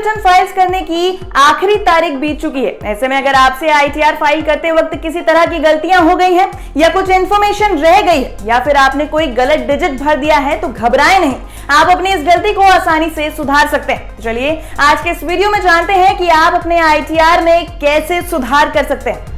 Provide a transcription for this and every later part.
Return files करने की आखिरी तारीख बीत चुकी है। ऐसे में अगर आपसे ITR फाइल करते वक्त किसी तरह की गलतियां हो गई हैं या कुछ इंफॉर्मेशन रह गई है या फिर आपने कोई गलत डिजिट भर दिया है तो घबराएं नहीं, आप अपनी इस गलती को आसानी से सुधार सकते हैं। तो चलिए आज के इस वीडियो में जानते हैं कि आप अपने ITR में कैसे सुधार कर सकते हैं।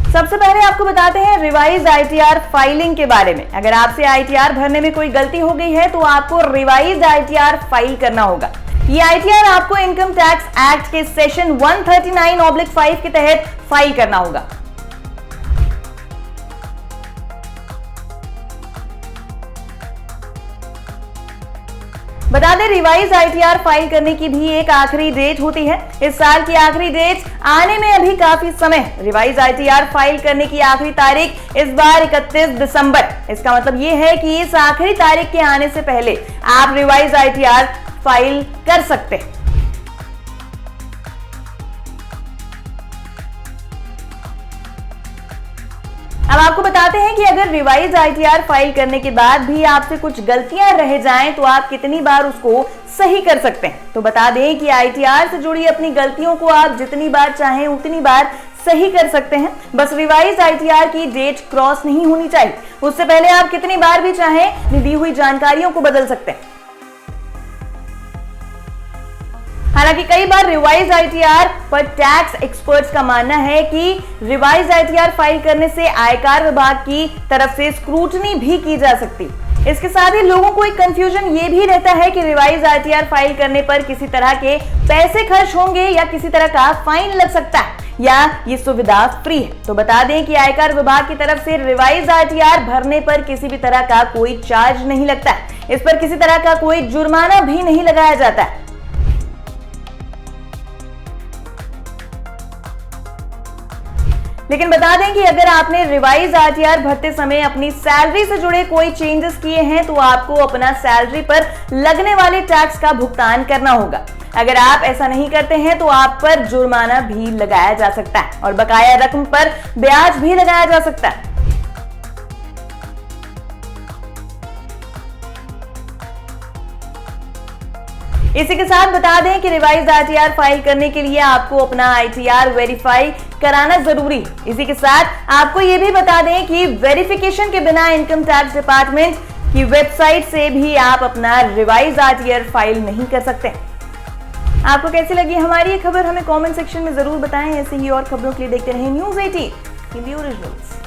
सबसे पहले आपको बताते हैं रिवाइज ITR फाइलिंग के बारे में। अगर आपसे ITR भरने में कोई गलती हो गई है तो आपको रिवाइज ITR फाइल करना होगा। ये ITR आपको इनकम टैक्स एक्ट के सेक्शन 139/5 के तहत फाइल करना होगा। बता दें, रिवाइज ITR फाइल करने की भी एक आखिरी डेट होती है। इस साल की आखिरी डेट आने में अभी काफी समय। रिवाइज ITR फाइल करने की आखिरी तारीख इस बार 31 दिसंबर। इसका मतलब ये है कि इस आखिरी तारीख के आने से पहले आप रिवाइज ITR फाइल कर सकते हैं। अब आपको बताते हैं कि अगर रिवाइज ITR फाइल करने के बाद भी आपसे कुछ गलतियां रह जाएं तो आप कितनी बार उसको सही कर सकते हैं। तो बता दें कि ITR से जुड़ी अपनी गलतियों को आप जितनी बार चाहें उतनी बार सही कर सकते हैं। बस रिवाइज ITR की डेट क्रॉस नहीं होनी चाहिए। उससे पहले आप कितनी बार भी चाहें दी हुई जानकारियों को बदल सकते हैं। हालांकि कई बार रिवाइज ITR पर टैक्स एक्सपर्ट्स का मानना है कि रिवाइज ITR फाइल करने से आयकर विभाग की तरफ से स्क्रूटनी भी की जा सकती। इसके साथ ही लोगों को एक कंफ्यूजन ये भी रहता है कि रिवाइज ITR फाइल करने पर किसी तरह के पैसे खर्च होंगे या किसी तरह का फाइन लग सकता है या ये सुविधा फ्री है। तो बता दें कि आयकर विभाग की तरफ से रिवाइज ITR भरने पर किसी भी तरह का कोई चार्ज नहीं लगता है। इस पर किसी तरह का कोई जुर्माना भी नहीं लगाया जाता है। लेकिन बता दें कि अगर आपने रिवाइज ITR भरते समय अपनी सैलरी से जुड़े कोई चेंजेस किए हैं तो आपको अपना सैलरी पर लगने वाले टैक्स का भुगतान करना होगा। अगर आप ऐसा नहीं करते हैं तो आप पर जुर्माना भी लगाया जा सकता है और बकाया रकम पर ब्याज भी लगाया जा सकता है। इसी के साथ बता दें कि रिवाइज ITR फाइल करने के लिए आपको अपना ITR वेरीफाई कराना जरूरी है। इसी के साथ आपको ये भी बता दें कि वेरिफिकेशन के बिना इनकम टैक्स डिपार्टमेंट की वेबसाइट से भी आप अपना रिवाइज ITR फाइल नहीं कर सकते। आपको कैसी लगी हमारी ये खबर, हमें कमेंट सेक्शन में जरूर बताएं। ऐसे ही और खबरों के लिए देखते रहें News 18 हिंदी ओरिजिनल्स।